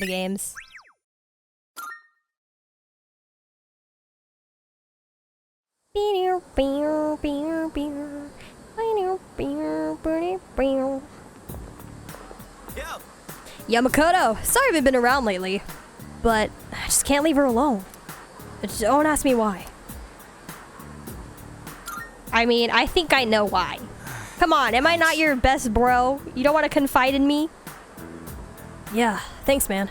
the games. Yamakoto, sorry I haven't been around lately, but I just can't leave her alone. Just don't ask me why. I mean, I think I know why. Come on, am I not your best bro? You don't want to confide in me? Yeah, thanks, man.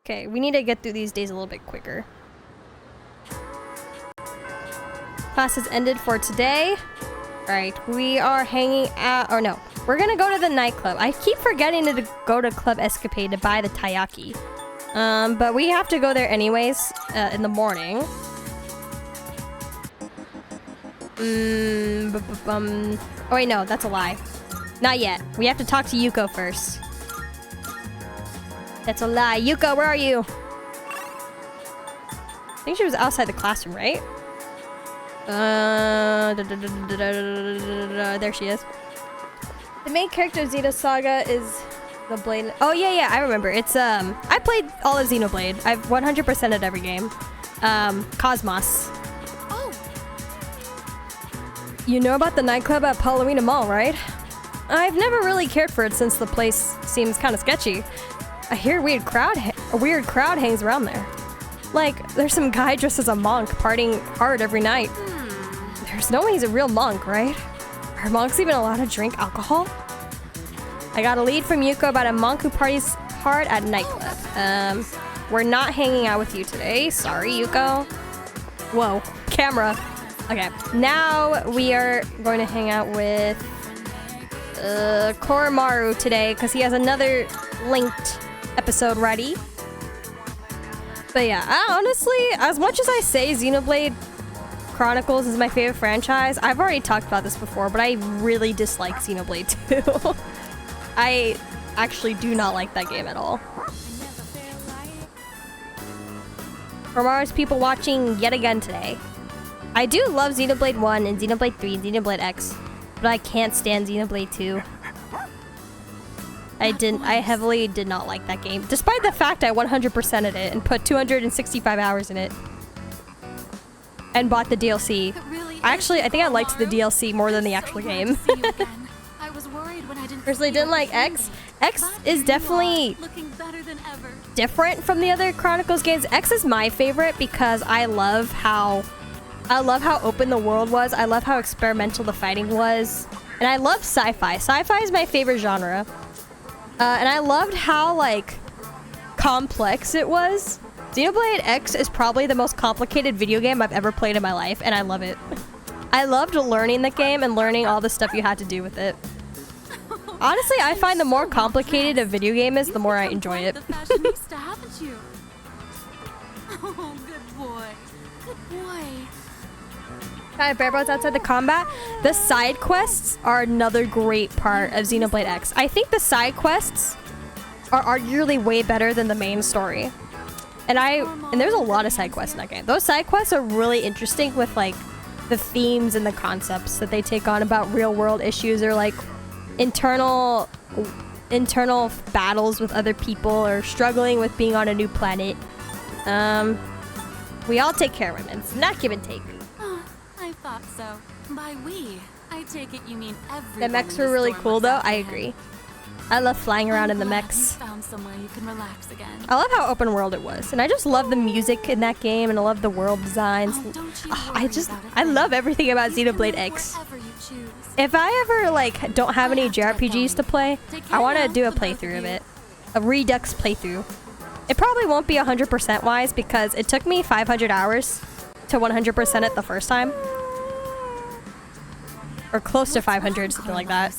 Okay, we need to get through these days a little bit quicker. Class has ended for today. Alright, we are hanging out. Or no, we're gonna go to the nightclub. I keep forgetting to go to Club Escapade to buy the taiyaki. But we have to go there anyways in the morning. Oh wait, no, that's a lie. Not yet. We have to talk to Yuko first. That's a lie. Yuko, where are you? I think she was outside the classroom, right? There she is. The main character of Xeno Saga is the Blade. Oh yeah, I remember. It's I played all of Xenoblade. I've 100%ed every game. Cosmos. Oh. You know about the nightclub at Palomino Mall, right? I've never really cared for it since the place seems kind of sketchy. I hear a weird crowd hangs around there. Like, there's some guy dressed as a monk partying hard every night. There's no way he's a real monk, right? Are monks even allowed to drink alcohol? I got a lead from Yuko about a monk who parties hard at nightclub. We're not hanging out with you today. Sorry, Yuko. Whoa, camera. Okay, now we are going to hang out with Koromaru today because he has another linked episode ready. But yeah, honestly, as much as I say Xenoblade Chronicles is my favorite franchise, I've already talked about this before, but I really dislike Xenoblade 2. I actually do not like that game at all. Koromaru's people watching yet again today. I do love Xenoblade 1 and Xenoblade 3 and Xenoblade X, but I can't stand Xenoblade 2. I heavily did not like that game, despite the fact I 100%ed it and put 265 hours in it. And bought the DLC. Actually, I think I liked the DLC more than the actual game. Personally didn't like X. X is definitely different from the other Chronicles games. X is my favorite because I love how open the world was. I love how experimental the fighting was. And I love sci-fi. Sci-fi is my favorite genre. And I loved how, like, complex it was. Xenoblade X is probably the most complicated video game I've ever played in my life, and I love it. I loved learning the game and learning all the stuff you had to do with it. Honestly, I find the more complicated a video game is, the more I enjoy it. Oh, good boy. Good boy. Kind of bare bones outside the combat. The side quests are another great part of Xenoblade X. I think the side quests are arguably way better than the main story. And there's a lot of side quests in that game. Those side quests are really interesting with like the themes and the concepts that they take on about real world issues or like internal battles with other people or struggling with being on a new planet. We all take care of it. It's not give and take. Oh, I thought so. By we, I take it you mean everyone. The mechs were really cool though. I agree. I love flying around in the mechs. Found somewhere you can relax again. I love how open world it was, and I just love the music in that game, and I love the world designs. I love everything about Xenoblade X. If I ever like don't have any JRPGs to play, I want to do a playthrough of it, a Redux playthrough. It probably won't be 100% wise because it took me 500 hours to 100% it the first time, or close to 500, something like that.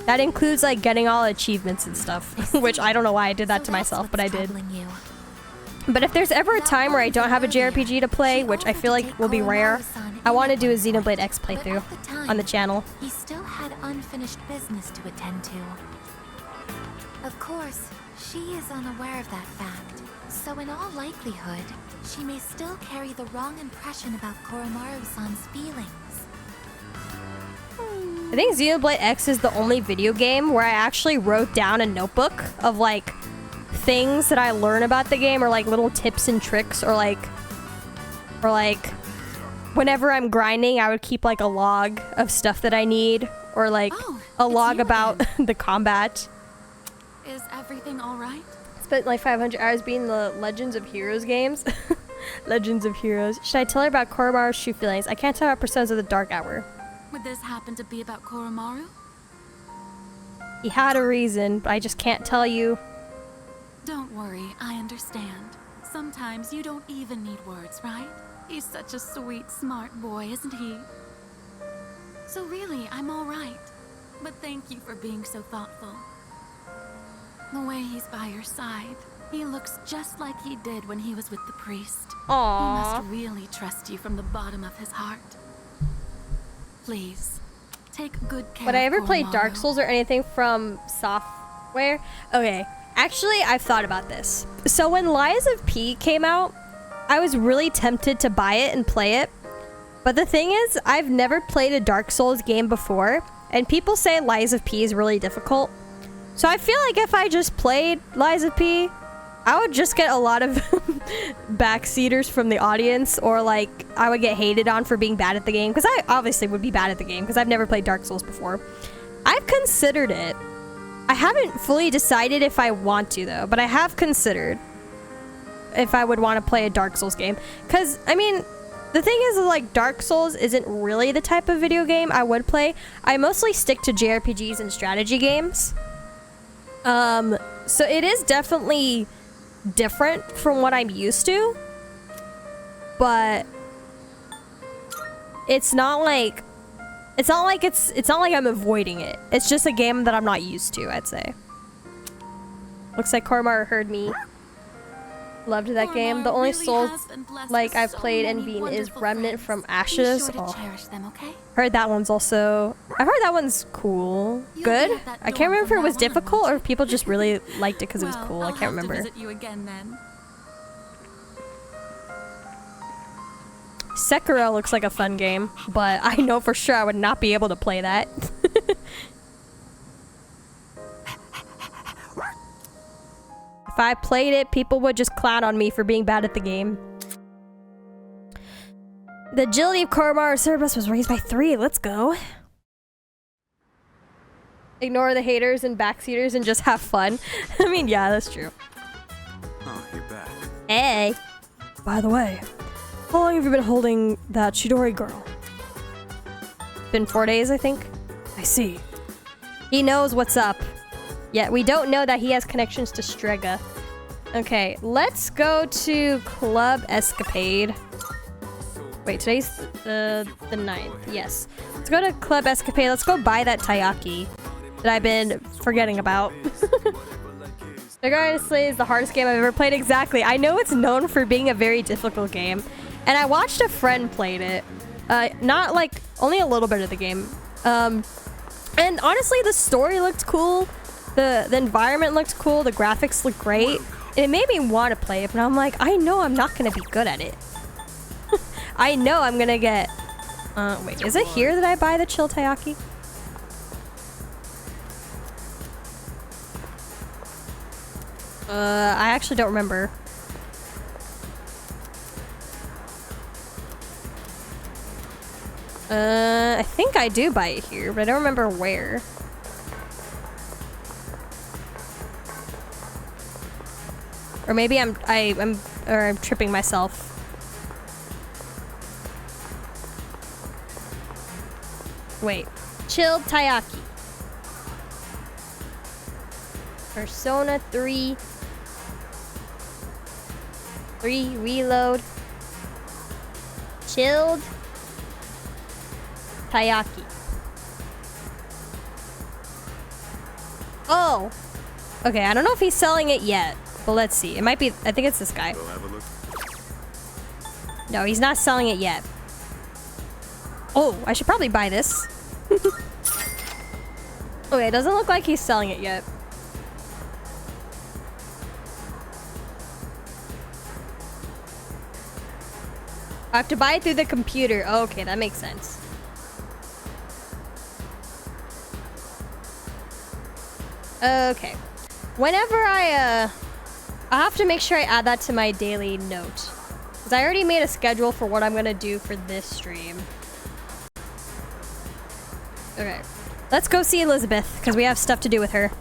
That includes like getting all achievements and stuff, which I don't know why I did that to myself, but I did. But if there's ever a time where I don't have a JRPG to play, which I feel like will be rare, I want to do a Xenoblade X playthrough on the channel. He still had unfinished business to attend to. Of course, she is unaware of that fact, so in all likelihood, she may still carry the wrong impression about Koromaru-san's feelings. think Xenoblade X is the only video game where I actually wrote down a notebook of like things that I learn about the game, or like little tips and tricks, or like whenever I'm grinding, I would keep like a log of stuff that I need, or like a log about the combat. Is everything all right? Spent like 500 hours beating the Legends of Heroes games. Legends of Heroes. Should I tell her about Koromaru's true feelings? I can't tell her Personas of the Dark Hour. Would this happen to be about Koromaru? He had a reason, but I just can't tell you. Don't worry, I understand. Sometimes you don't even need words, right? He's such a sweet, smart boy, isn't he? So really, I'm all right. But thank you for being so thoughtful. The way he's by your side, he looks just like he did when he was with the priest. Aww. He must really trust you from the bottom of his heart. Please, take good care. Would I ever of play Koromaru. Dark Souls or anything from software? Okay, actually, I've thought about this. So when Lies of P came out, I was really tempted to buy it and play it. But the thing is, I've never played a Dark Souls game before, and people say Lies of P is really difficult. So I feel like if I just played Lies of P, I would just get a lot of backseaters from the audience, or like I would get hated on for being bad at the game, because I obviously would be bad at the game because I've never played Dark Souls before. I've considered it. I haven't fully decided if I want to though, but I have considered if I would want to play a Dark Souls game, because I mean, the thing is, like, Dark Souls isn't really the type of video game I would play. I mostly stick to JRPGs and strategy games. So it is definitely different from what I'm used to, but it's not like I'm avoiding it. It's just a game that I'm not used to, I'd say. Looks like Koromaru heard me. Loved that game. The only Souls like I've played and beaten is Remnant from Ashes. Oh. Heard that one's also... I've heard that one's cool. Good? I can't remember if it was difficult or if people just really liked it because it was cool. I can't remember. Sekiro looks like a fun game, but I know for sure I would not be able to play that. If I played it, people would just clown on me for being bad at the game. The agility of Koromaru Cerberus was raised by 3. Let's go. Ignore the haters and backseaters and just have fun. I mean, yeah, that's true. Oh, you're back. Hey. By the way, how long have you been holding that Chidori girl? Been 4 days, I think. I see. He knows what's up. Yet we don't know that he has connections to Strega. Okay, let's go to Club Escapade. Wait, today's the 9th. Yes. Let's go to Club Escapade. Let's go buy that Taiyaki that I've been forgetting about. Strega is the hardest game I've ever played. Exactly. I know it's known for being a very difficult game. And I watched a friend played it. Not like, only a little bit of the game. And honestly, the story looked cool. The environment looked cool. The graphics looked great. It made me want to play it, but I'm like, I know I'm not going to be good at it. I know I'm going to get... wait, is it here that I buy the chill taiyaki? I actually don't remember. I think I do buy it here, but I don't remember where. Or maybe I'm tripping myself. Wait. Chilled taiyaki. Persona 3. 3 reload. Chilled taiyaki. Oh. Okay, I don't know if he's selling it yet. Well, let's see. It might be... I think it's this guy. No, he's not selling it yet. Oh, I should probably buy this. Okay, it doesn't look like he's selling it yet. I have to buy it through the computer. Oh, okay, that makes sense. Okay. Whenever I have to make sure I add that to my daily note. Because I already made a schedule for what I'm gonna do for this stream. Okay. Let's go see Elizabeth, because we have stuff to do with her.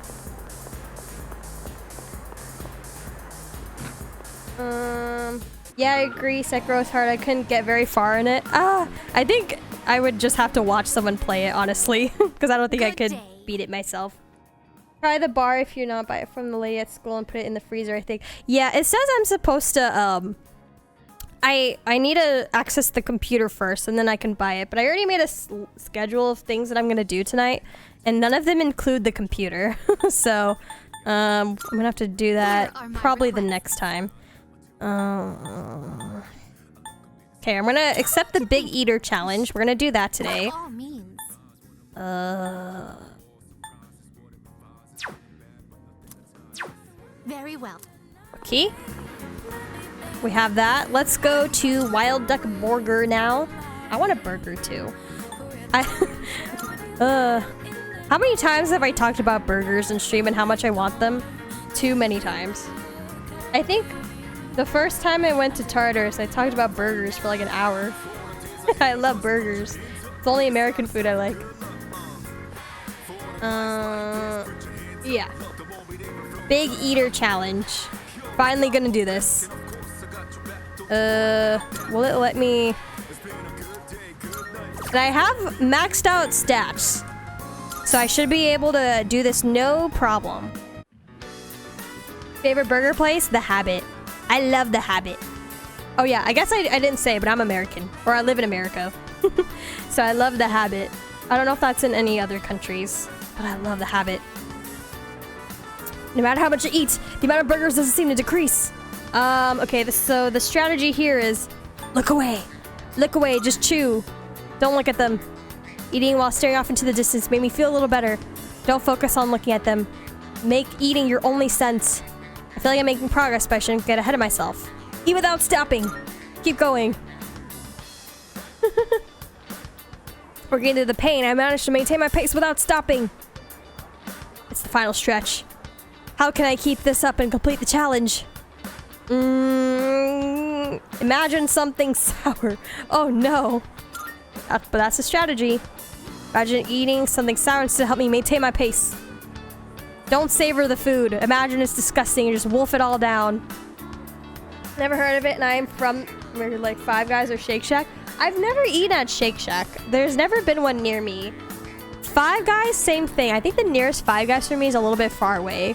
Yeah, I agree. Sekiro is hard. I couldn't get very far in it. I think I would just have to watch someone play it, honestly. Because I don't think I could beat it myself. Try the bar if you're not buy it from the lady at school and put it in the freezer, I think. Yeah, it says I'm supposed to, I need to access the computer first and then I can buy it. But I already made a schedule of things that I'm going to do tonight. And none of them include the computer. So, I'm going to have to do that probably the next time. Okay, I'm going to accept the Big Eater Challenge. We're going to do that today. Very well. Okay. We have that. Let's go to Wild Duck Burger now. I want a burger too. How many times have I talked about burgers in stream and how much I want them? Too many times. I think the first time I went to Tartarus, I talked about burgers for like an hour. I love burgers. It's only American food I like. Yeah. Big Eater Challenge. Finally gonna do this. Will it let me... And I have maxed out stats. So I should be able to do this no problem. Favorite burger place? The Habit. I love The Habit. Oh yeah, I guess I didn't say, but I'm American. Or I live in America. So I love The Habit. I don't know if that's in any other countries, but I love The Habit. No matter how much you eat, the amount of burgers doesn't seem to decrease. Okay, so the strategy here is look away. Look away, just chew. Don't look at them. Eating while staring off into the distance made me feel a little better. Don't focus on looking at them. Make eating your only sense. I feel like I'm making progress, but I shouldn't get ahead of myself. Eat without stopping. Keep going. Working through the pain, I managed to maintain my pace without stopping. It's the final stretch. How can I keep this up and complete the challenge? Imagine something sour. Oh no. But that's a strategy. Imagine eating something sour to help me maintain my pace. Don't savor the food. Imagine it's disgusting and just wolf it all down. Never heard of it, and I am from like Five Guys or Shake Shack. I've never eaten at Shake Shack. There's never been one near me. Five Guys, same thing. I think the nearest Five Guys for me is a little bit far away.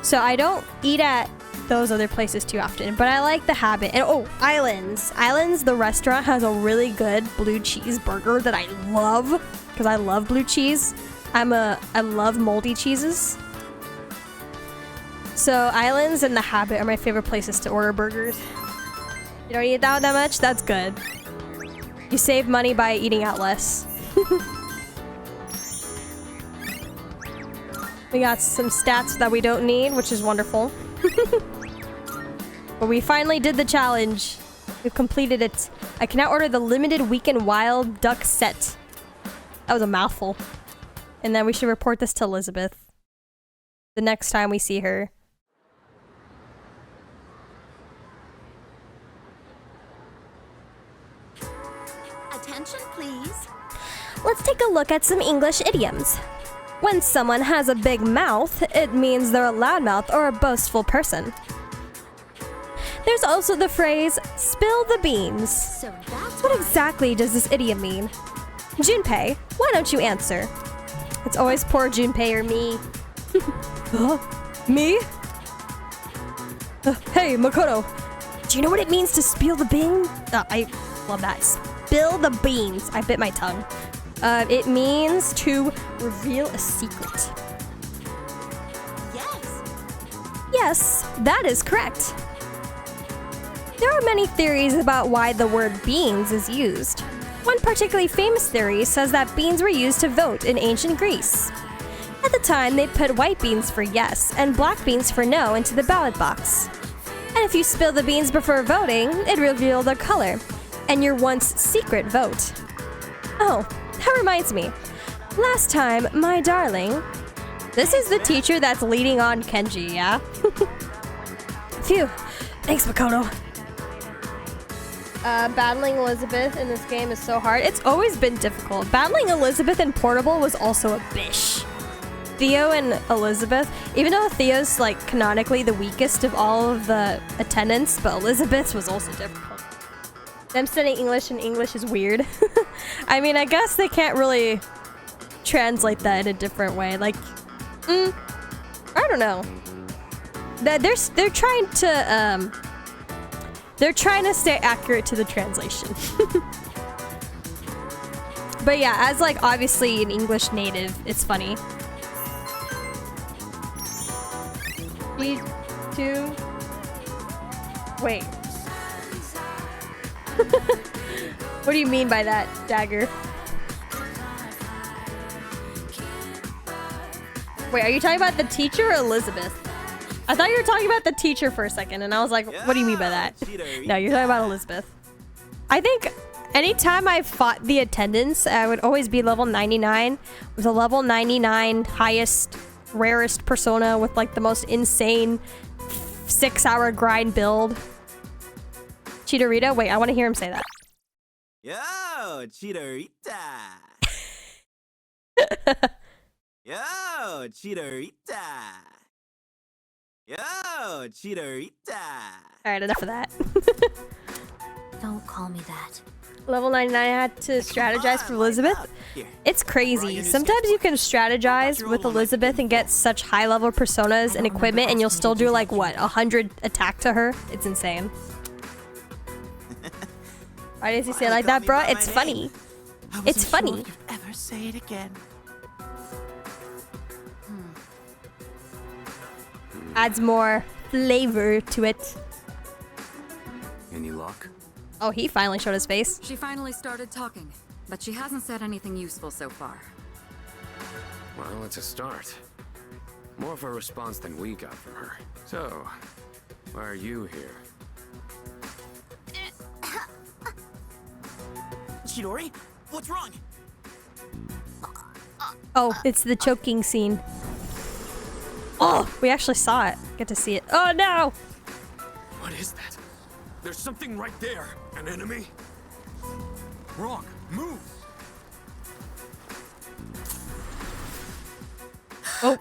So I don't eat at those other places too often, but I like The Habit. And oh, Islands. Islands, the restaurant, has a really good blue cheese burger that I love because I love blue cheese. I love moldy cheeses. So Islands and The Habit are my favorite places to order burgers. You don't eat that much? That's good. You save money by eating out less. We got some stats that we don't need, which is wonderful. But we finally did the challenge. We've completed it. I can now order the limited weekend wild duck set. That was a mouthful. And then we should report this to Elizabeth the next time we see her. Attention, please. Let's take a look at some English idioms. When someone has a big mouth, it means they're a loudmouth or a boastful person. There's also the phrase, spill the beans. So that's What exactly does this idiom mean? Junpei, why don't you answer? It's always poor Junpei or me. Me? Hey, Makoto. Do you know what it means to spill the beans? I love that. Spill the beans. I bit my tongue. It means to reveal a secret. Yes. Yes, that is correct. There are many theories about why the word beans is used. One particularly famous theory says that beans were used to vote in ancient Greece. At the time, they put white beans for yes and black beans for no into the ballot box. And if you spill the beans before voting, it revealed their color and your once secret vote. Oh, that reminds me. Last time, my darling, This is the teacher that's leading on Kenji, yeah? Phew. Thanks, Makoto. Battling Elizabeth in this game is so hard. It's always been difficult. Battling Elizabeth in Portable was also a bish. Theo and Elizabeth, even though Theo's like canonically the weakest of all of the attendants, but Elizabeth's was also difficult. Them studying English and English is weird. I mean, I guess they can't really translate that in a different way. Like, I don't know. They're trying to stay accurate to the translation. But yeah, as like obviously an English native, it's funny. 3, 2. Wait. What do you mean by that, Dagger? Wait, are you talking about the teacher or Elizabeth? I thought you were talking about the teacher for a second, and I was like, what do you mean by that? No, you're talking about Elizabeth. I think anytime I fought the attendants, I would always be level 99 with a level 99 highest, rarest persona with like the most insane 6-hour grind build. Chidorita? Wait, I want to hear him say that. Yo, Chidorita. Yo, Chidorita. Yo, Chidorita. Alright, enough of that. Don't call me that. Level 99, I had to strategize for Elizabeth. It's crazy. Sometimes you can strategize with Elizabeth and get such high level personas and equipment and you'll still do like, what, 100 attack to her? It's insane. Why does he say it like that, bro? It's funny. It's funny. Ever say it again? Adds more flavor to it. Any luck? Oh, he finally showed his face. She finally started talking, but she hasn't said anything useful so far. Well, it's a start. More of a response than we got from her. So, why are you here? Chidori, what's wrong? Oh, it's the choking scene. Oh, we actually saw it. Get to see it. Oh no! What is that? There's something right there. An enemy? Wrong. Move! Oh.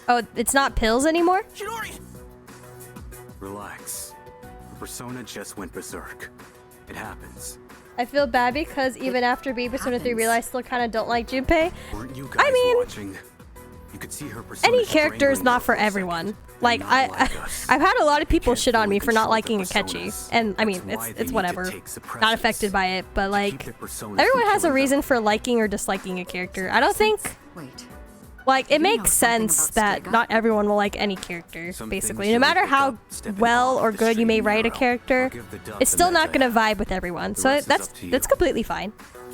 Oh, it's not pills anymore? Chidori! Relax. The persona just went berserk. It happens. I feel bad because even after being Persona 3 Real, I still kind of don't like Junpei. Weren't you guys I mean, watching? You could see her persona any character is strangling not her for a second. everyone. Like, Not like us. I've had a lot of people Can't shit on fully me for not control liking their Akechi. personas. And, I mean, That's why they it's need to whatever. take Not suppressants affected by it, but to like, keep their personas everyone from has a killing reason them. for liking or disliking a character. I don't think, Wait. like, it You know makes something sense about that Strega? not everyone will like any character, Some basically. things No you matter pick how up stepping well off or the good you may straight and write a narrow. character, I'll give the duck it's the still meds not I gonna have. vibe with everyone. The So rest is that's up to you. that's completely fine.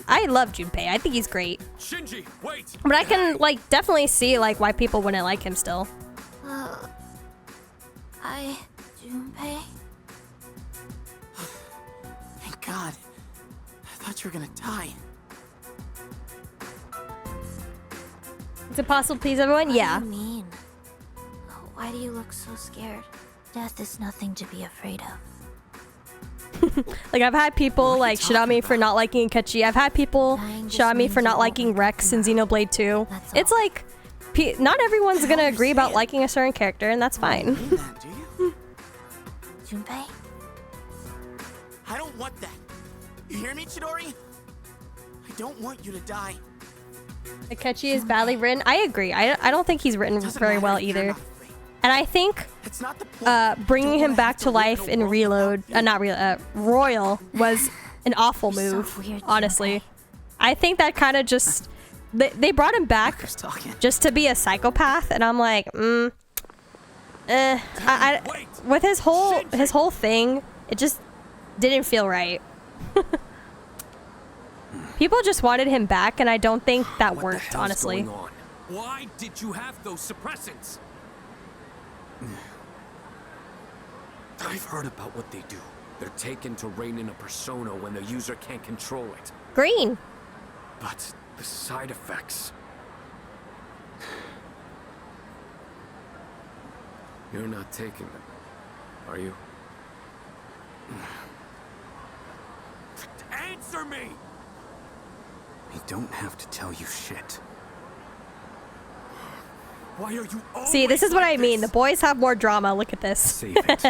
I love Junpei. I think he's great. Shinji, wait! But I can, like, definitely see, like, why people wouldn't like him still. Junpei? Thank God. I thought you were gonna die. Is it possible to please everyone? Yeah. What do you mean? Why do you look so scared? Death is nothing to be afraid of. Like, I've had people, like, shit on me for not liking Akechi. I've had people shit on me for not liking Rex in Xenoblade 2. It's like, not everyone's gonna agree about liking a certain character, and that's fine. Mean that, do you? Junpei? I don't want that. You hear me, Chidori? I don't want you to die. Akechi is badly written. I agree. I don't think he's written Doesn't very matter well if you're either. not free. And I think It's not the point. bringing Don't him wanna back have to live life a in world Reload, without you. Royal was an awful You're so move, weird, honestly. Junpei. I think that kind of just, they brought him back Who's talking? just to be a psychopath, and I'm like, with his whole thing, it just didn't feel right. People just wanted him back, and I don't think that What the worked, hell's honestly. going on? Why did you have those suppressants? I've heard about what they do. They're taken to rein in a persona when the user can't control it. Green. But the side effects... You're not taking them, are you? Answer me! I don't have to tell you shit. Why are you always See, this is what like I mean. The this? boys have more drama. Look at this. Save it.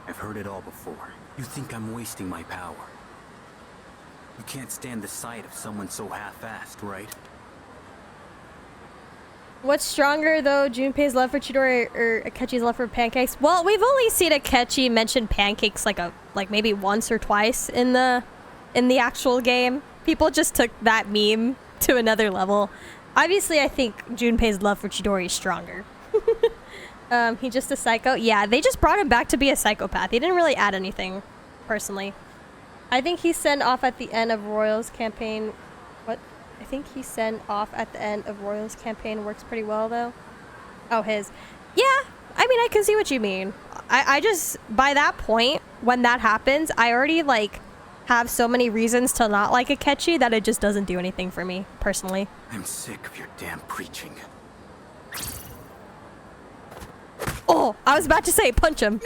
I've heard it all before. You think I'm wasting my power. You can't stand the sight of someone so half-assed, right? What's stronger, though? Junpei's love for Chidori or Akechi's love for pancakes? Well, we've only seen Akechi mention pancakes like maybe once or twice in the actual game. People just took that meme to another level. Obviously, I think Junpei's love for Chidori is stronger. He just a psycho? Yeah, they just brought him back to be a psychopath. He didn't really add anything, personally. I think he sent off at the end of Royal's campaign. What? I think he sent off at the end of Royal's campaign works pretty well, though. Oh, his. Yeah, I mean, I can see what you mean. I just, by that point, when that happens, I already, like, have so many reasons to not like Akechi that it just doesn't do anything for me, personally. I'm sick of your damn preaching. Oh, I was about to say punch him.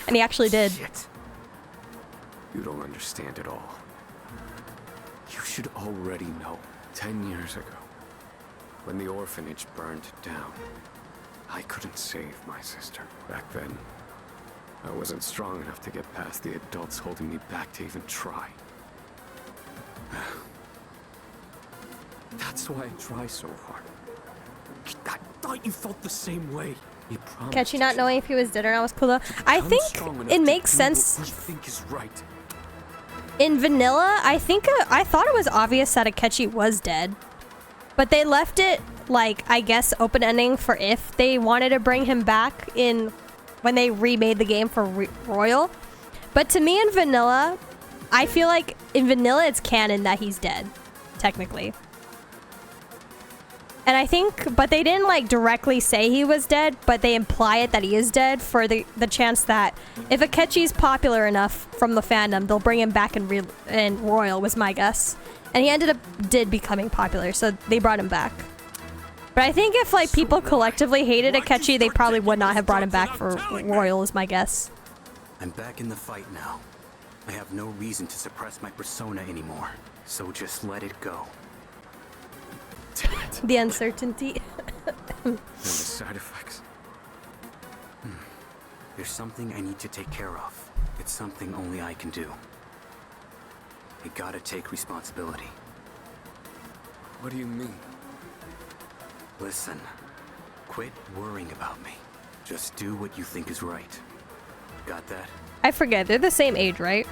And he actually did. Shit. You don't understand at all. You should already know. 10 years ago, when the orphanage burned down, I couldn't save my sister. Back then, I wasn't strong enough to get past the adults holding me back to even try. That's why I try so hard. I thought you felt the same way. You promised. Akechi not knowing if he was dead or not was cool, though. I think it makes sense. What you think is right. In vanilla, I thought it was obvious that Akechi was dead. But they left it, like, I guess, open ending for if they wanted to bring him back in when they remade the game for Royal. But to me in vanilla, I feel like in vanilla it's canon that he's dead, technically. And I think, but they didn't like directly say he was dead, but they imply it that he is dead for the chance that if Akechi's popular enough from the fandom, they'll bring him back in Royal, was my guess. And he did becoming popular, so they brought him back. But I think if like people collectively hated Akechi, they probably would not have brought him back for Royal, is my guess. I'm back in the fight now. I have no reason to suppress my persona anymore, so just let it go. Damn it. The uncertainty. And the side effects. There's something I need to take care of. It's something only I can do. I gotta take responsibility. What do you mean? Listen, quit worrying about me. Just do what you think is right. Got that? I forget, they're the same age, right?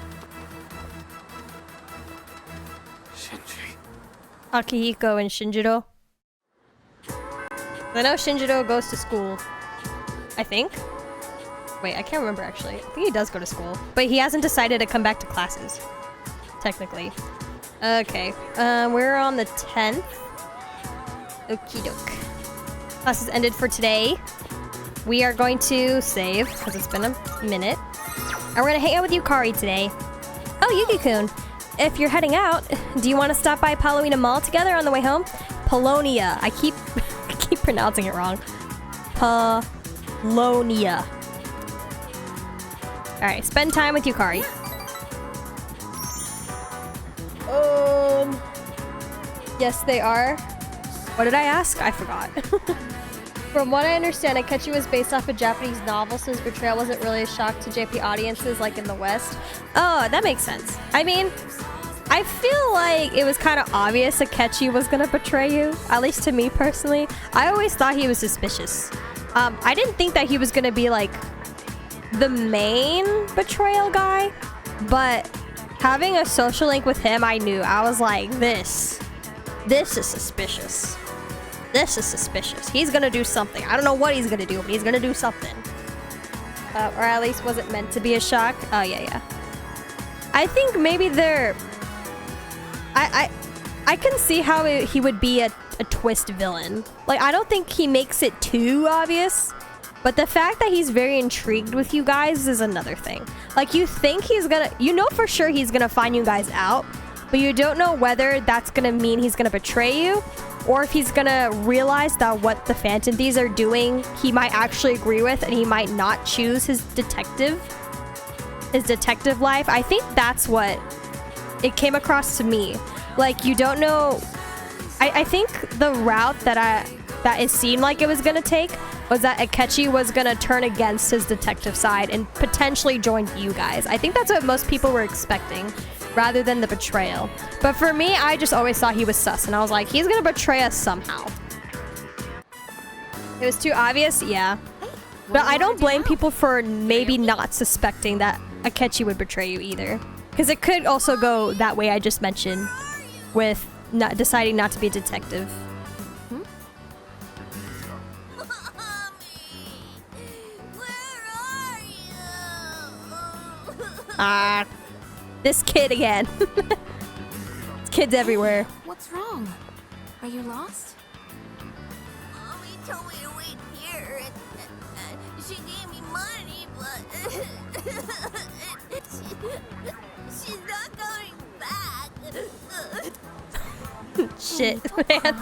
Shinji. Akihiko and Shinjiro. I know Shinjiro goes to school. I think. Wait, I can't remember actually. I think he does go to school. But he hasn't decided to come back to classes. Technically. Okay. We're on the 10th. Okie doke. Classes ended for today. We are going to save, because it's been a minute. And we're going to hang out with Yukari today. Oh, Yuki-kun. If you're heading out, do you want to stop by Palomina Mall together on the way home? Polonia. I keep pronouncing it wrong. Polonia. Alright, spend time with Yukari. Yes, they are. What did I ask? I forgot. From what I understand, Akechi was based off a Japanese novel, so his betrayal wasn't really a shock to JP audiences like in the West. Oh, that makes sense. I mean, I feel like it was kind of obvious Akechi was gonna betray you, at least to me personally. I always thought he was suspicious. I didn't think that he was gonna be like the main betrayal guy, but having a social link with him, I knew. I was like, this is suspicious. This is suspicious. He's gonna do something. I don't know what he's gonna do, but he's gonna do something. Or at least was it meant to be a shock? Oh, yeah. I think maybe they're... I can see how he would be a twist villain. Like, I don't think he makes it too obvious, but the fact that he's very intrigued with you guys is another thing. Like, you think he's gonna... You know for sure he's gonna find you guys out, but you don't know whether that's gonna mean he's gonna betray you or if he's gonna realize that what the Phantom Thieves are doing, he might actually agree with, and he might not choose his detective life. I think that's what it came across to me. Like, you don't know. I think the route that it seemed like it was gonna take was that Akechi was gonna turn against his detective side and potentially join you guys. I think that's what most people were expecting, rather than the betrayal. But for me, I just always thought he was sus, and I was like, he's gonna betray us somehow. It was too obvious, yeah. But I don't blame people for maybe not suspecting that Akechi would betray you either. Because it could also go that way I just mentioned, with not deciding not to be a detective. Ah, this kid again. This kid's everywhere. What's wrong? Are you lost? Mommy told me to wait here, and she gave me money, but she's not going back. Shit, man.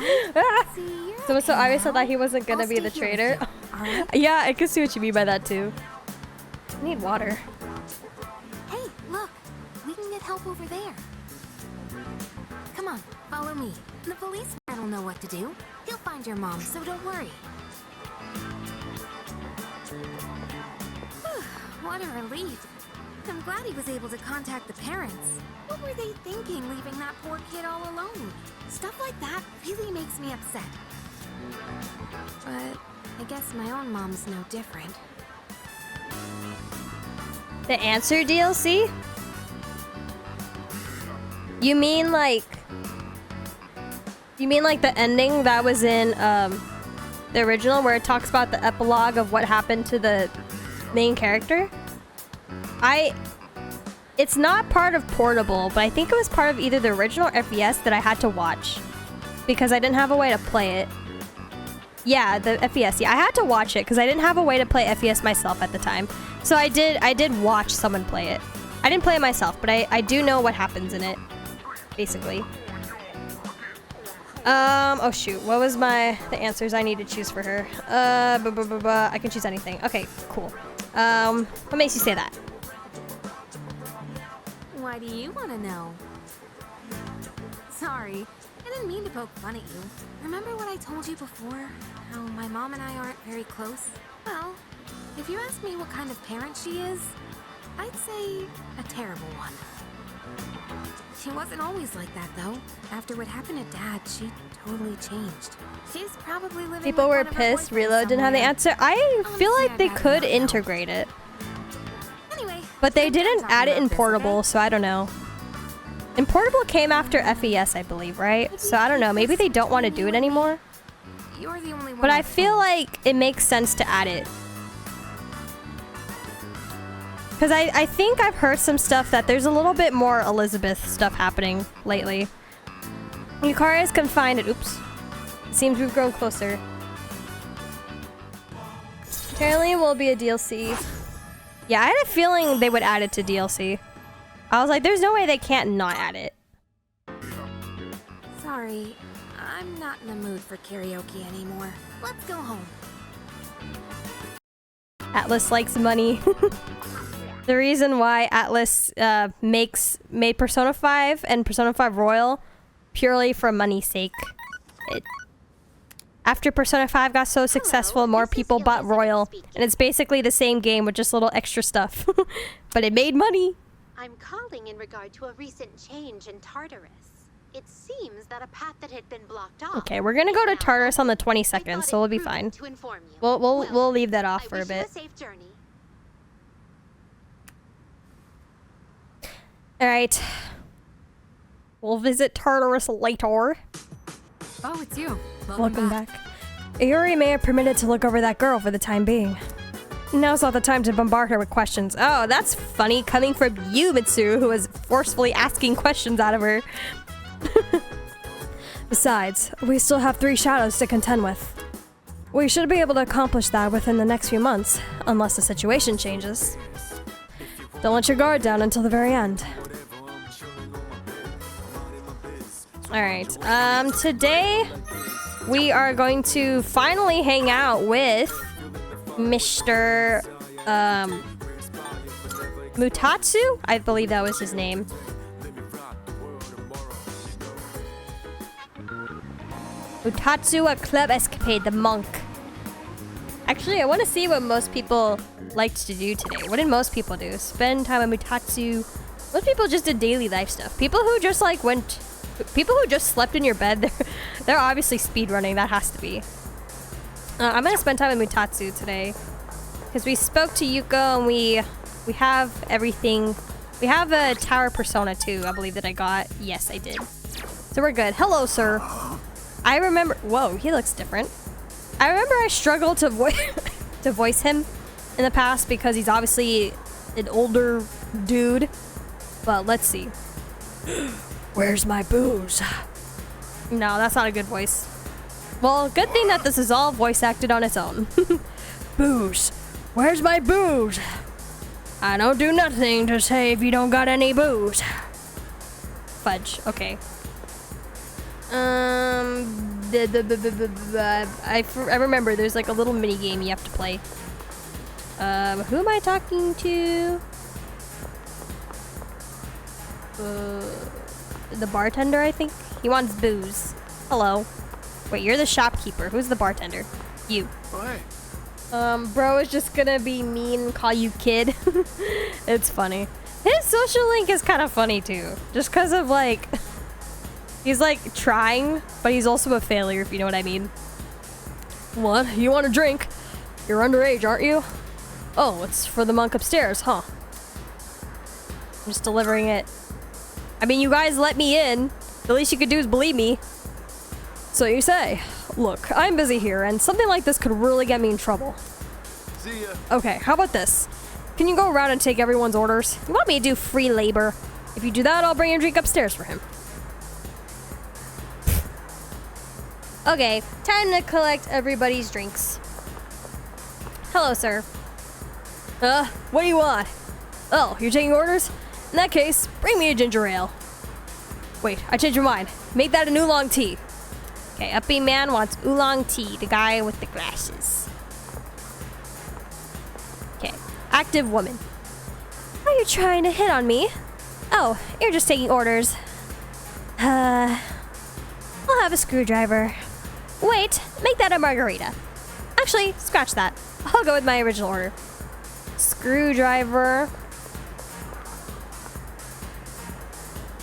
So it was so obvious I thought he wasn't gonna be the traitor. Yeah, I can see what you mean by that too. I need water. Hey, look! We can get help over there. Come on, follow me. The policeman will know what to do. He'll find your mom, so don't worry. What a relief. I'm glad he was able to contact the parents. What were they thinking, leaving that poor kid all alone? Stuff like that really makes me upset. But I guess my own mom's no different. The Answer DLC? You mean like the ending that was in the original, where it talks about the epilogue of what happened to the main character? It's not part of Portable, but I think it was part of either the original or S.E.E.S that I had to watch because I didn't have a way to play it. Yeah, the S.E.E.S. Yeah, I had to watch it because I didn't have a way to play S.E.E.S myself at the time. So I did watch someone play it. I didn't play it myself, but I do know what happens in it, basically. Oh shoot, what was the answers I need to choose for her? I can choose anything. Okay, cool. What makes you say that? Why do you want to know? Sorry, I didn't mean to poke fun at you. Remember what I told you before? How my mom and I aren't very close? Well, if you ask me what kind of parent she is, I'd say a terrible one. She wasn't always like that, though. After what happened to Dad, she totally changed. She's probably living. People were pissed Reload didn't have the answer. I feel like they could integrate it. Anyway, but they didn't add it in Portable, so I don't know. And Portable came after S.E.E.S, I believe, right? So I don't know. Maybe they don't want to do it anymore. You're the only one. But I feel like it makes sense to add it. Because I think I've heard some stuff that there's a little bit more Elizabeth stuff happening lately. Yukari is confined. Oops. It seems we've grown closer. Apparently it will be a DLC. Yeah, I had a feeling they would add it to DLC. I was like, there's no way they can't not add it. Sorry, I'm not in the mood for karaoke anymore. Let's go home. Atlas likes money. The reason why Atlas made Persona 5 and Persona 5 Royal purely for money's sake. After Persona 5 got so successful, more people bought Royal, and it's basically the same game with just little extra stuff. But it made money. I'm calling in regard to a recent change in Tartarus. It seems that a path that had been blocked off. Okay, we're gonna go to Tartarus on the 22nd, so we'll be fine. We'll leave that off for a bit. All right. We'll visit Tartarus later. Oh, it's you. Welcome back. Iori may have permitted to look over that girl for the time being. Now's not the time to bombard her with questions. Oh, that's funny coming from you, Mitsu, who was forcefully asking questions out of her. Besides, we still have 3 shadows to contend with. We should be able to accomplish that within the next few months, unless the situation changes. Don't let your guard down until the very end. Alright, today we are going to finally hang out with Mr. Mutatsu? I believe that was his name. Mutatsu, a club escapade, the monk. Actually, I want to see what most people liked to do today. What did most people do? Spend time with Mutatsu. Most people just did daily life stuff. People who just like people who just slept in your bed, they're obviously speedrunning. That has to be. I'm gonna spend time with Mutatsu today. Because we spoke to Yuko and we have everything. We have a tower persona too, I believe that I got. Yes, I did. So we're good. Hello, sir. I remember. Whoa, he looks different. I remember I struggled to voice him in the past because he's obviously an older dude. But let's see. Where's my booze? No, that's not a good voice. Well, good thing that this is all voice acted on its own. Booze. Where's my booze? I don't do nothing to say if you don't got any booze. Fudge. Okay. I remember there's like a little mini game you have to play. Who am I talking to? The bartender, I think. He wants booze. Hello. Wait, you're the shopkeeper. Who's the bartender? You. Oh, hey. Bro is just gonna be mean and call you kid. It's funny. His social link is kind of funny too. Just because of like... He's like trying, but he's also a failure, if you know what I mean. What? You want a drink? You're underage, aren't you? Oh, it's for the monk upstairs, huh? I'm just delivering it. I mean, you guys let me in. The least you could do is believe me. So you say. Look, I'm busy here, and something like this could really get me in trouble. See ya. Okay, how about this? Can you go around and take everyone's orders? You want me to do free labor? If you do that, I'll bring your drink upstairs for him. Okay, time to collect everybody's drinks. Hello, sir. What do you want? Oh, you're taking orders? In that case, bring me a ginger ale. Wait, I changed my mind. Make that an oolong tea. Okay, uppy man wants oolong tea, the guy with the glasses. Okay, active woman. Are you trying to hit on me? Oh, you're just taking orders. I'll have a screwdriver. Wait, make that a margarita. Actually, scratch that. I'll go with my original order. Screwdriver.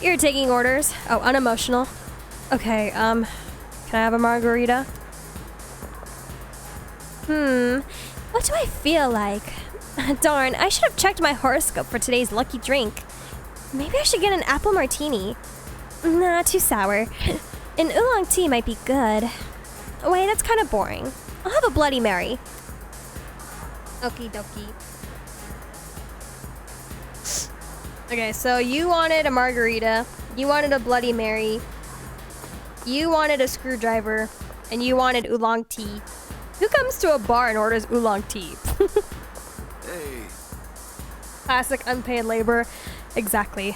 You're taking orders. Oh, unemotional. Okay, can I have a margarita? What do I feel like? Darn, I should have checked my horoscope for today's lucky drink. Maybe I should get an apple martini. Nah, too sour. An oolong tea might be good. Wait, that's kind of boring. I'll have a Bloody Mary. Okie dokie. Okay, so you wanted a margarita, you wanted a Bloody Mary, you wanted a screwdriver, and you wanted oolong tea. Who comes to a bar and orders oolong tea? Hey. Classic unpaid labor. Exactly.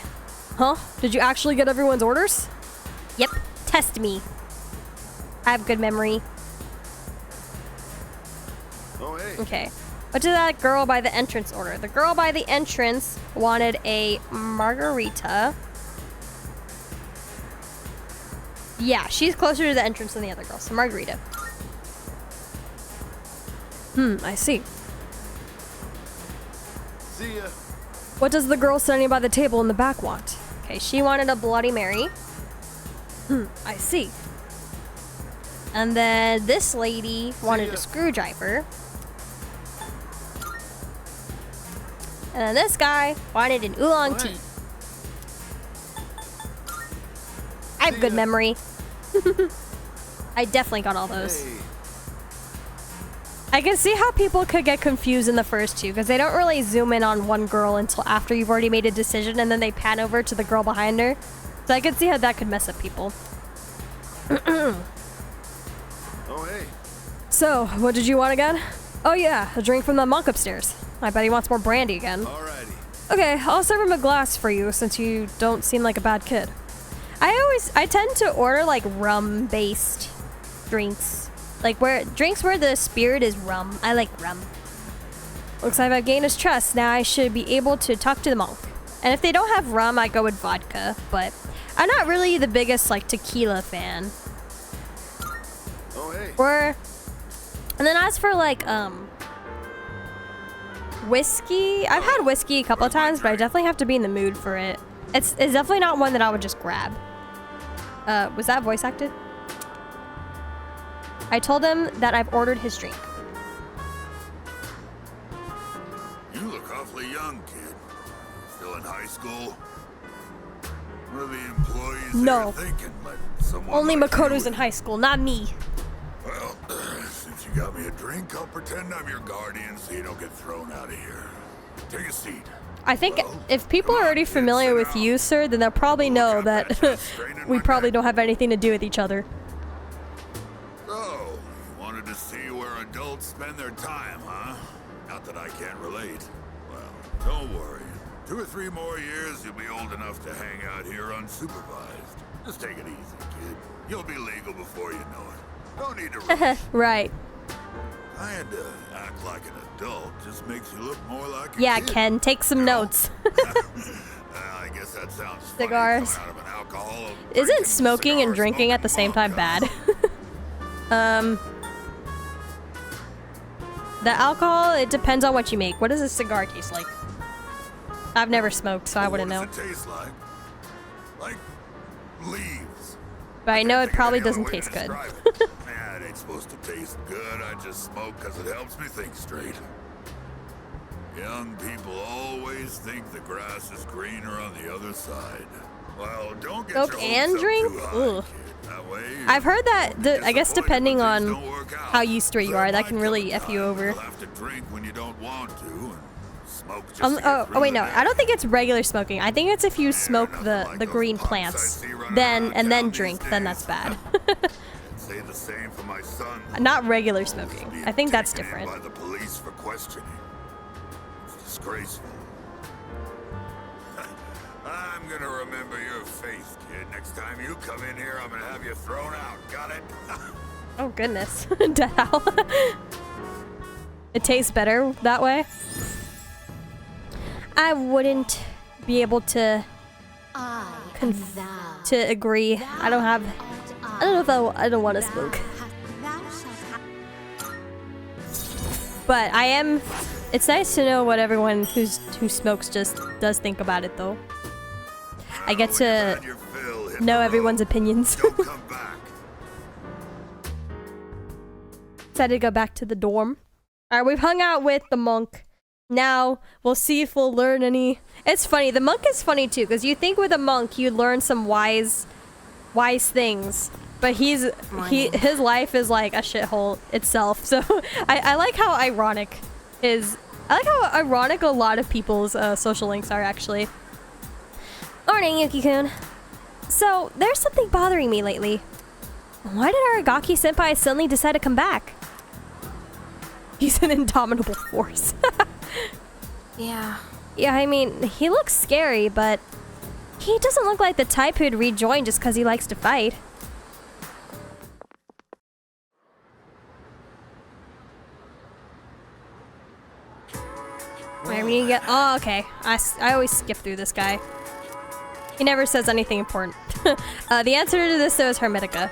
Huh? Did you actually get everyone's orders? Yep. Test me. I have good memory. Oh, hey. Okay. What did that girl by the entrance order? The girl by the entrance wanted a margarita. Yeah, she's closer to the entrance than the other girl, so margarita. I see. See ya. What does the girl standing by the table in the back want? Okay, she wanted a Bloody Mary. I see. And then this lady wanted a screwdriver. And then this guy wanted an oolong tea. I have good memory. I definitely got all those. Hey. I can see how people could get confused in the first two because they don't really zoom in on one girl until after you've already made a decision and then they pan over to the girl behind her. So I can see how that could mess up people. Oh, hey. So, what did you want again? Oh yeah, a drink from the monk upstairs. I bet he wants more brandy again. Alrighty. Okay, I'll serve him a glass for you since you don't seem like a bad kid. I tend to order like rum-based drinks. Like drinks where the spirit is rum. I like rum. Looks like I've gained his trust. Now I should be able to talk to the monk. And if they don't have rum, I go with vodka. But I'm not really the biggest like tequila fan. Oh, hey. And then as for like whiskey, I've had whiskey a couple of times, but I definitely have to be in the mood for it. It's definitely not one that I would just grab. Was that voice acted? I told him that I've ordered his drink. You look awfully young, kid. Still in high school? What are the employees No. there thinking? Let someone Only like Makoto's you in high school, not me. Well, since you got me a drink, I'll pretend I'm your guardian so you don't get thrown out of here. Take a seat. I think Well, if people are already familiar with you, sir, then they'll probably know that we probably don't have anything to do with each other. So, you wanted to see where adults spend their time, huh? Not that I can't relate. Well, don't worry. 2 or 3 more years, you'll be old enough to hang out here unsupervised. Just take it easy, kid. You'll be legal before you know it. Don't need to rush. Right. I had to act like an adult. Just makes you look more like a Yeah, kid. Ken, take some notes. I guess that sounds funny Cigars. coming out of an alcohol. Isn't smoking and drinking at the same time bad? The alcohol, it depends on what you make. What does a cigar taste like? I've never smoked, so I wouldn't know. What does it taste like? Like leaves. But I know it Think of probably any other doesn't way to taste good. describe it. Nah, it ain't supposed to taste good. I just smoke because it helps me think straight. Young people always think the grass is greener on the other side. Well, don't get Smoke your and hopes up drink? too high, Ugh. kid. That way I've heard that, you'll I guess be disappointed depending when on things don't work out. how used to it you are, that can There really might F come you a time over. You'll have to drink when you don't want to and smoke just to get Oh through wait, the no, day. I don't think it's regular smoking. I think it's if you smoke nothing the like the those green punks I plants, see running then around and then town drink, these then days. that's bad. Say the same for my son. Not regular smoking. Being I think that's taken in different. By the police for questioning. It's disgraceful. I'm gonna remember your face, kid. Next time you come in here, I'm gonna have you thrown out. Got it? Oh goodness, death owl. It tastes better that way. I wouldn't be able to to agree. I don't know if I don't want to smoke. But I am. It's nice to know what everyone who smokes just does think about it, though. I get When you've to had your fill, hit know the everyone's road. opinions. Don't come back. Decided to go back to the dorm. Alright, we've hung out with the monk. Now, we'll see if we'll learn any... It's funny, the monk is funny too, because you think with a monk you'd learn some wise things. But his life is like a shithole itself. So, I like how ironic a lot of people's social links are, actually. Morning, Yuki-kun. So, there's something bothering me lately. Why did Aragaki-senpai suddenly decide to come back? He's an indomitable force. Yeah. Yeah, I mean, he looks scary, but he doesn't look like the type who'd rejoin just because he likes to fight. Where we get? Oh, okay. I always skip through this guy. He never says anything important. The answer to this though is Hermetica.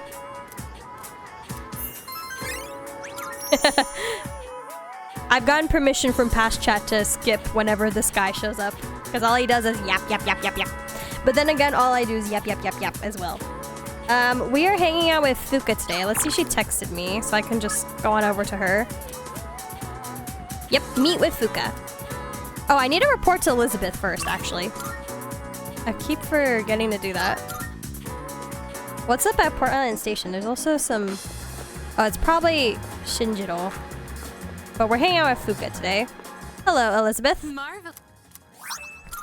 I've gotten permission from past chat to skip whenever this guy shows up, because all he does is yap yap yap yap yap. But then again, all I do is yap yap yap yap as well. We are hanging out with Fuka today. Let's see, she texted me, so I can just go on over to her. Yep, meet with Fuka. Oh, I need to report to Elizabeth first, actually. I keep forgetting to do that. What's up at Port Island Station? There's also some... Oh, it's probably Shinjiro. But we're hanging out with Fuka today. Hello, Elizabeth. Marvel.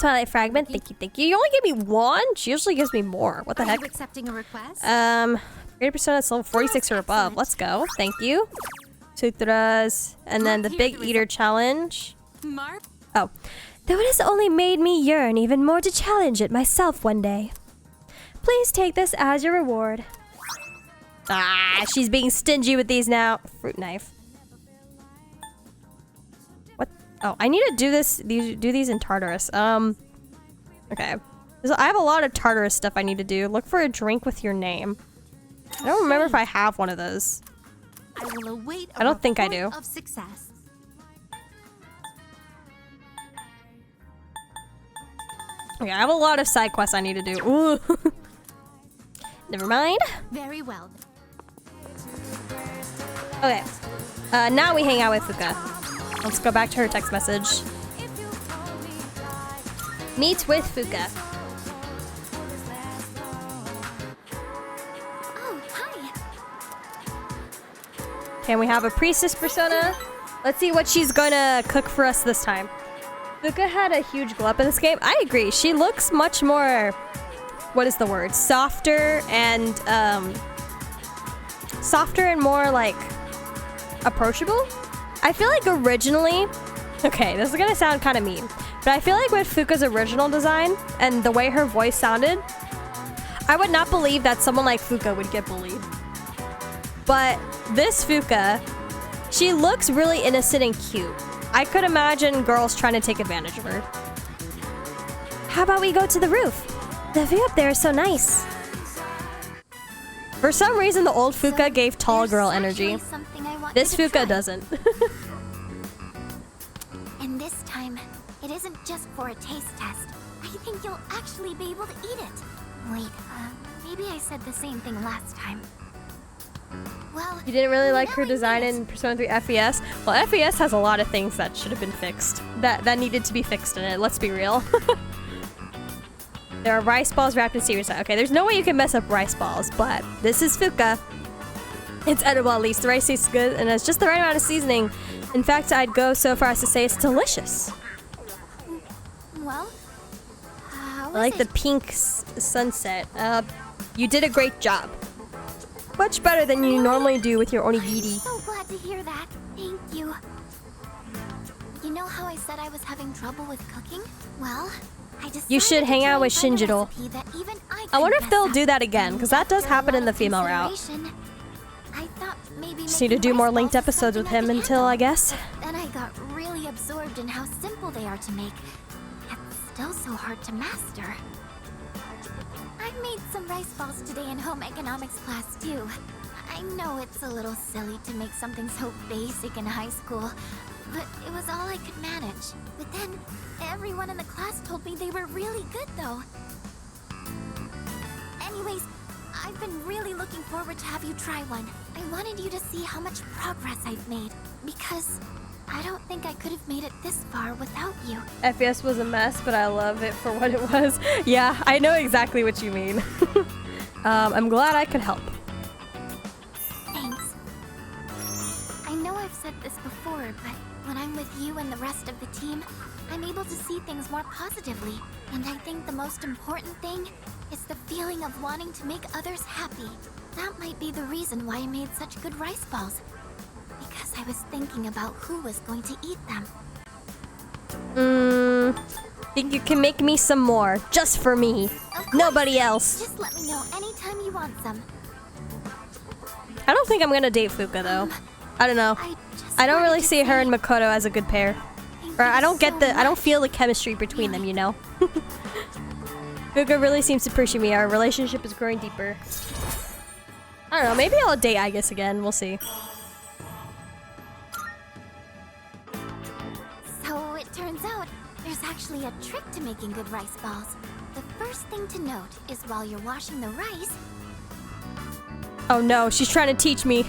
Twilight Fragment, thank you. You only gave me one? She usually gives me more. What the Are heck? you accepting a request? 30% at level 46 or above. Let's go. Thank you. Sutras. And then the Big Eater Challenge. Oh. Though it has only made me yearn even more to challenge it myself one day. Please take this as your reward. Ah, she's being stingy with these now. Fruit knife. What? Oh, I need to do this. Do these in Tartarus. Okay. I have a lot of Tartarus stuff I need to do. Look for a drink with your name. I don't remember if I have one of those. I will await a I don't think I do. report of success. Okay, I have a lot of side quests I need to do. Ooh. Never mind. Very well. Okay. Now we hang out with Fuka. Let's go back to her text message. Meet with Fuka. Oh, hi. Can we have a priestess persona? Let's see what she's gonna cook for us this time. Fuka had a huge glow up in this game. I agree. She looks much more, what is the word? Softer and more like approachable. I feel like originally, okay, this is gonna sound kind of mean, but I feel like with Fuka's original design and the way her voice sounded, I would not believe that someone like Fuka would get bullied. But this Fuka, she looks really innocent and cute. I could imagine girls trying to take advantage of her. How about we go to the roof? The view up there is so nice. For some reason, the old Fuka gave tall girl energy. This Fuka doesn't. And this time, it isn't just for a taste test. I think you'll actually be able to eat it. Wait, maybe I said the same thing last time. Well, You didn't really like her design in Persona 3 FES? Well, FES has a lot of things that should have been fixed. That needed to be fixed in it, let's be real. There are rice balls wrapped in seaweed. Okay, there's no way you can mess up rice balls, but this is Fuka. It's edible at least. The rice tastes good and has just the right amount of seasoning. In fact, I'd go so far as to say it's delicious. well, how I like the pink sunset. You did a great job. Much better than you normally do with your onigiri. So glad to hear that. Thank you. You know how I said I was having trouble with cooking? Well, I decided You should hang out with to try and find a Shinjiro. recipe that even I wonder if can they'll mess do up. that again, because that does After a happen in lot the of female route. consideration, I thought maybe Just need to making do more rice linked balls is episodes with something him I could until, I handle. guess. Then I got really absorbed in how simple they are to make. It's still so hard to master. I made some rice balls today in home economics class too. I know it's a little silly to make something so basic in high school, but it was all I could manage. But then, everyone in the class told me they were really good though. Anyways, I've been really looking forward to have you try one. I wanted you to see how much progress I've made, because I don't think I could have made it this far without you. FES was a mess, but I love it for what it was. Yeah, I know exactly what you mean. I'm glad I could help. Thanks. I know I've said this before, but when I'm with you and the rest of the team, I'm able to see things more positively. And I think the most important thing is the feeling of wanting to make others happy. That might be the reason why I made such good rice balls. Because I was thinking about who was going to eat them. Think you can make me some more, just for me. Of course. Nobody else. Just let me know anytime you want some. I don't think I'm gonna date Fuka though. I don't know. just I don't wanted really to see her say and Makoto as a good pair. thank Or I you don't get so I don't much. feel the chemistry between them, you know? Fuka really seems to appreciate me. Our relationship is growing deeper. I don't know, maybe I'll date Agus again. We'll see. So it turns out there's actually a trick to making good rice balls. The first thing to note is while you're washing the rice, Oh no, she's trying to teach me.